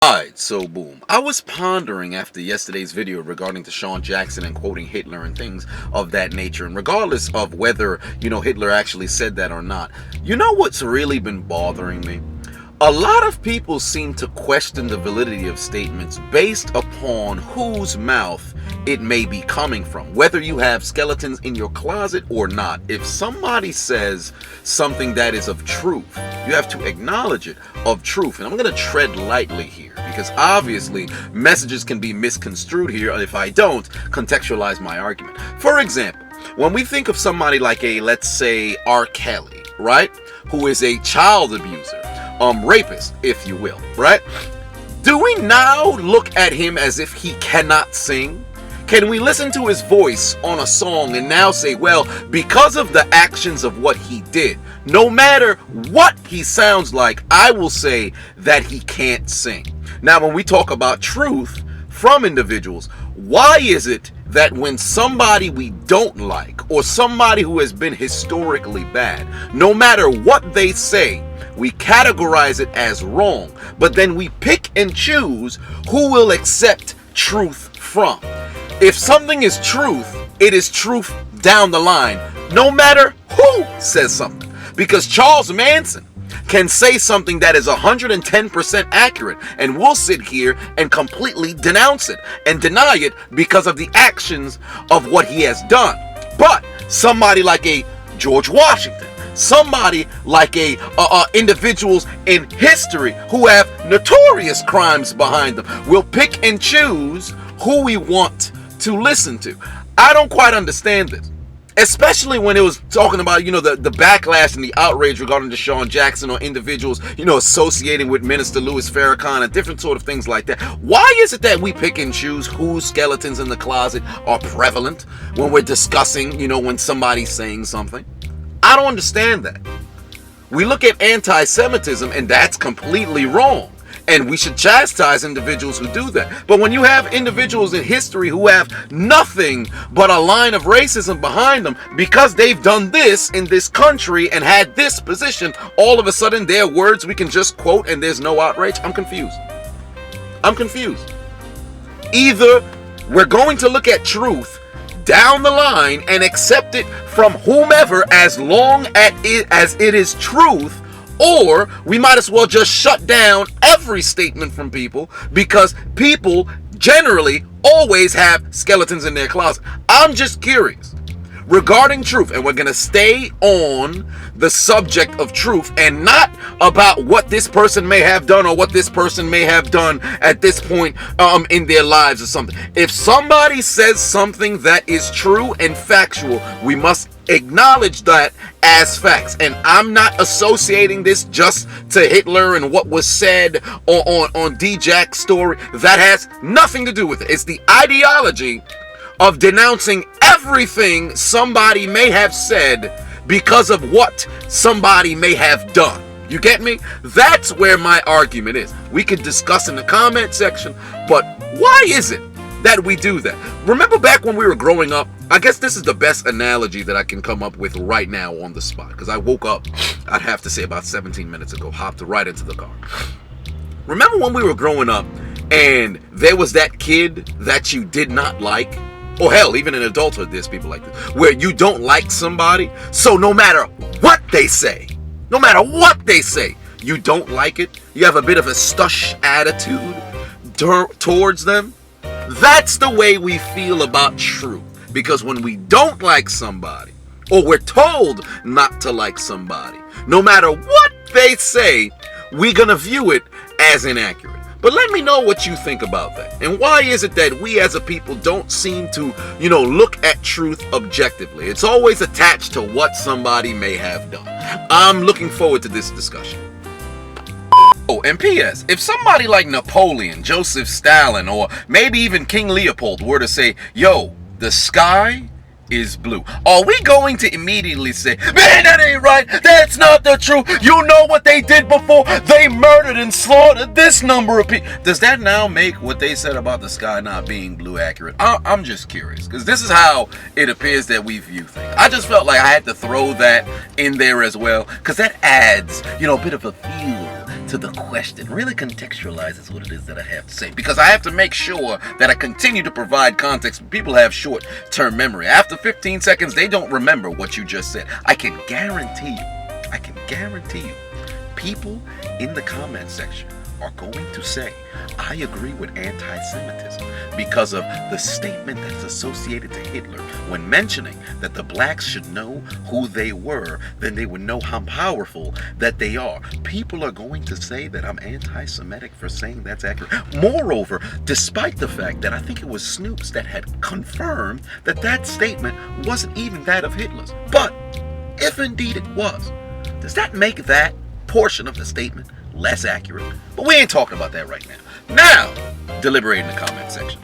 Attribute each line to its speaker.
Speaker 1: Alright, so boom. I was pondering after yesterday's video regarding to Sean Jackson and quoting Hitler and things of that nature. And regardless of whether, Hitler actually said that or not, you know what's really been bothering me? A lot of people seem to question the validity of statements based upon whose mouth it may be coming from. Whether you have skeletons in your closet or not, if somebody says something that is of truth, you have to acknowledge it of truth. And I'm going to tread lightly here because obviously messages can be misconstrued here if I don't contextualize my argument. For example, when we think of somebody like let's say R. Kelly, right, who is a child abuser, rapist, if you will, right? Do we now look at him as if he cannot sing? Can we listen to his voice on a song and now say, well, because of the actions of what he did, no matter what he sounds like, I will say that he can't sing? Now, when we talk about truth from individuals, why is it that when somebody we don't like or somebody who has been historically bad, no matter what they say, we categorize it as wrong, but then we pick and choose who will accept truth from? If something is truth, it is truth down the line, no matter who says something. Because Charles Manson can say something that is 110% accurate, and we'll sit here and completely denounce it and deny it because of the actions of what he has done. But somebody like a George Washington, somebody like individuals in history who have notorious crimes behind them, will pick and choose who we want to listen to. I don't quite understand this. Especially when it was talking about, the backlash and the outrage regarding to Sean Jackson or individuals, associating with Minister Louis Farrakhan and different sort of things like that. Why is it that we pick and choose whose skeletons in the closet are prevalent when we're discussing, when somebody's saying something? I don't understand that. We look at anti-Semitism and that's completely wrong. And we should chastise individuals who do that. But when you have individuals in history who have nothing but a line of racism behind them because they've done this in this country and had this position, all of a sudden their words we can just quote and there's no outrage. I'm confused. Either we're going to look at truth down the line and accept it from whomever as long as it is truth, or we might as well just shut down every statement from people because people generally always have skeletons in their closet. I'm just curious regarding truth, and we're going to stay on the subject of truth and not about what this person may have done or what this person may have done at this point in their lives or something. If somebody says something that is true and factual, we must acknowledge that as facts. And I'm not associating this just to Hitler and what was said on D-Jack's story. That has nothing to do with it. It's the ideology of denouncing everything somebody may have said because of what somebody may have done. You get me? That's where my argument is. We could discuss in the comment section, but why is it that we do that? Remember back when we were growing up? I guess this is the best analogy that I can come up with right now on the spot, because I woke up, I'd have to say about 17 minutes ago, hopped right into the car. Remember when we were growing up and there was that kid that you did not like? Or hell, even in adulthood, there's people like this, where you don't like somebody, so no matter what they say, you don't like it, you have a bit of a stush attitude towards them. That's the way we feel about truth. Because when we don't like somebody, or we're told not to like somebody, no matter what they say, we're gonna view it as inaccurate. But let me know what you think about that. And why is it that we as a people don't seem to, look at truth objectively? It's always attached to what somebody may have done. I'm looking forward to this discussion. Oh, and P.S. If somebody like Napoleon, Joseph Stalin, or maybe even King Leopold were to say, yo, the sky is blue, are we going to immediately say, man, that ain't right, that's not the truth, you know what they did before, they murdered and slaughtered this number of people? Does that now make what they said about the sky not being blue accurate? I'm just curious, because this is how it appears that we view things. I just felt like I had to throw that in there as well, because that adds, a bit of a feel to the question, really contextualizes what it is that I have to say. Because I have to make sure that I continue to provide context. People have short-term memory. After 15 seconds, they don't remember what you just said. I can guarantee you, people in the comment section are going to say, I agree with anti-Semitism because of the statement that's associated to Hitler when mentioning that the blacks should know who they were, then they would know how powerful that they are. People are going to say that I'm anti-Semitic for saying that's accurate. Moreover, despite the fact that I think it was Snoops that had confirmed that that statement wasn't even that of Hitler's. But if indeed it was, does that make that portion of the statement less accurate? But we ain't talking about that right now. Now, deliberate in the comment section.